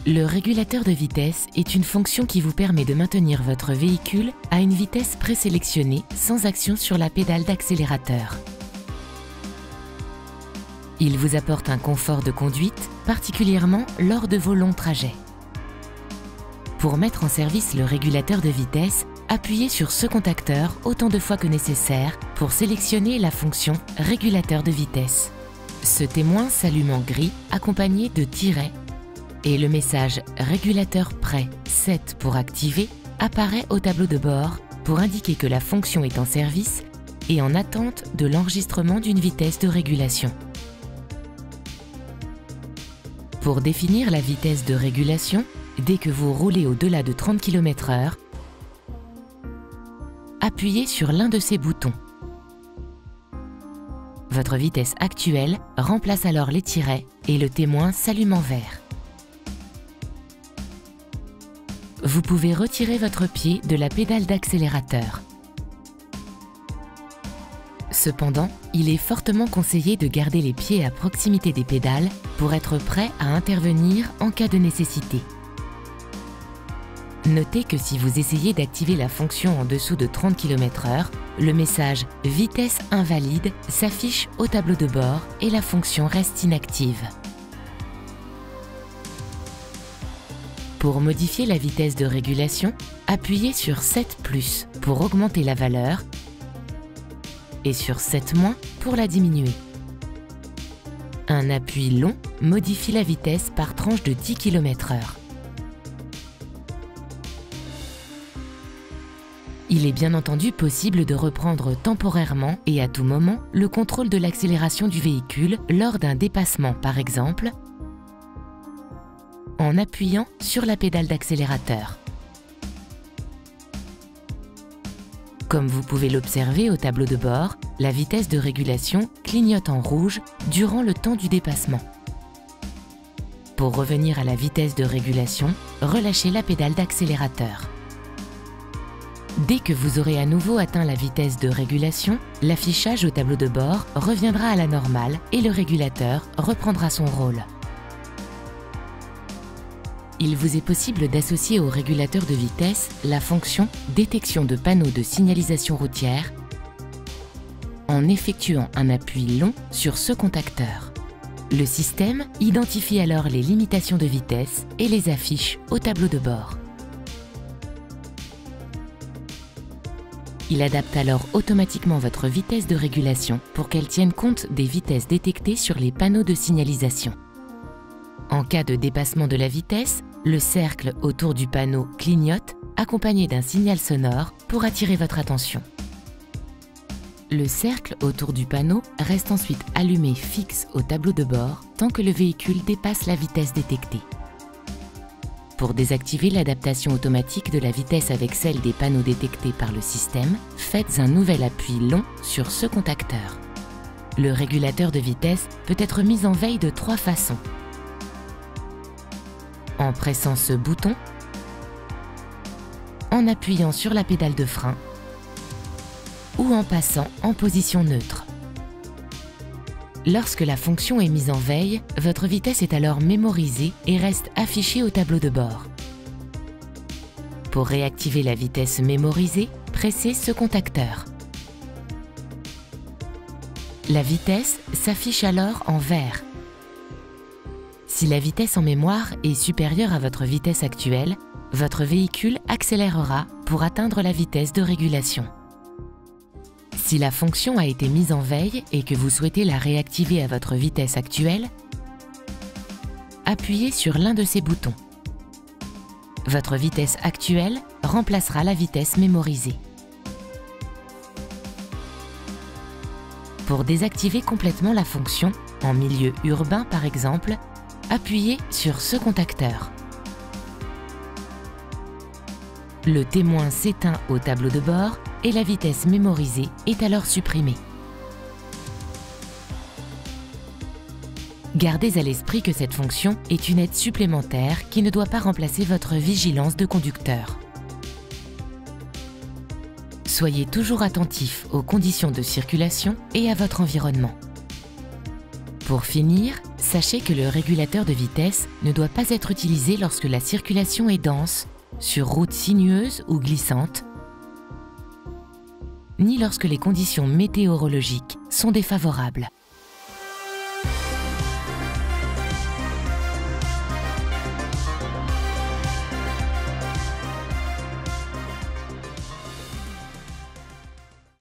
Le régulateur de vitesse est une fonction qui vous permet de maintenir votre véhicule à une vitesse présélectionnée sans action sur la pédale d'accélérateur. Il vous apporte un confort de conduite, particulièrement lors de vos longs trajets. Pour mettre en service le régulateur de vitesse, appuyez sur ce contacteur autant de fois que nécessaire pour sélectionner la fonction « Régulateur de vitesse ». Ce témoin s'allume en gris accompagné de tirets et le message « Régulateur prêt, set pour activer » apparaît au tableau de bord pour indiquer que la fonction est en service et en attente de l'enregistrement d'une vitesse de régulation. Pour définir la vitesse de régulation, dès que vous roulez au-delà de 30 km/h, appuyez sur l'un de ces boutons. Votre vitesse actuelle remplace alors les tirets et le témoin s'allume en vert. Vous pouvez retirer votre pied de la pédale d'accélérateur. Cependant, il est fortement conseillé de garder les pieds à proximité des pédales pour être prêt à intervenir en cas de nécessité. Notez que si vous essayez d'activer la fonction en dessous de 30 km/h, le message « Vitesse invalide » s'affiche au tableau de bord et la fonction reste inactive. Pour modifier la vitesse de régulation, appuyez sur 7+ pour augmenter la valeur et sur 7- pour la diminuer. Un appui long modifie la vitesse par tranche de 10 km/h. Il est bien entendu possible de reprendre temporairement et à tout moment le contrôle de l'accélération du véhicule lors d'un dépassement par exemple, en appuyant sur la pédale d'accélérateur. Comme vous pouvez l'observer au tableau de bord, la vitesse de régulation clignote en rouge durant le temps du dépassement. Pour revenir à la vitesse de régulation, relâchez la pédale d'accélérateur. Dès que vous aurez à nouveau atteint la vitesse de régulation, l'affichage au tableau de bord reviendra à la normale et le régulateur reprendra son rôle. Il vous est possible d'associer au régulateur de vitesse la fonction « Détection de panneaux de signalisation routière » en effectuant un appui long sur ce contacteur. Le système identifie alors les limitations de vitesse et les affiche au tableau de bord. Il adapte alors automatiquement votre vitesse de régulation pour qu'elle tienne compte des vitesses détectées sur les panneaux de signalisation. En cas de dépassement de la vitesse, le cercle autour du panneau clignote, accompagné d'un signal sonore pour attirer votre attention. Le cercle autour du panneau reste ensuite allumé fixe au tableau de bord tant que le véhicule dépasse la vitesse détectée. Pour désactiver l'adaptation automatique de la vitesse avec celle des panneaux détectés par le système, faites un nouvel appui long sur ce contacteur. Le régulateur de vitesse peut être mis en veille de 3 façons. En pressant ce bouton, en appuyant sur la pédale de frein ou en passant en position neutre. Lorsque la fonction est mise en veille, votre vitesse est alors mémorisée et reste affichée au tableau de bord. Pour réactiver la vitesse mémorisée, pressez ce contacteur. La vitesse s'affiche alors en vert. Si la vitesse en mémoire est supérieure à votre vitesse actuelle, votre véhicule accélérera pour atteindre la vitesse de régulation. Si la fonction a été mise en veille et que vous souhaitez la réactiver à votre vitesse actuelle, appuyez sur l'un de ces boutons. Votre vitesse actuelle remplacera la vitesse mémorisée. Pour désactiver complètement la fonction, en milieu urbain par exemple, appuyez sur ce contacteur. Le témoin s'éteint au tableau de bord et la vitesse mémorisée est alors supprimée. Gardez à l'esprit que cette fonction est une aide supplémentaire qui ne doit pas remplacer votre vigilance de conducteur. Soyez toujours attentif aux conditions de circulation et à votre environnement. Pour finir, sachez que le régulateur de vitesse ne doit pas être utilisé lorsque la circulation est dense, sur route sinueuse ou glissante, ni lorsque les conditions météorologiques sont défavorables.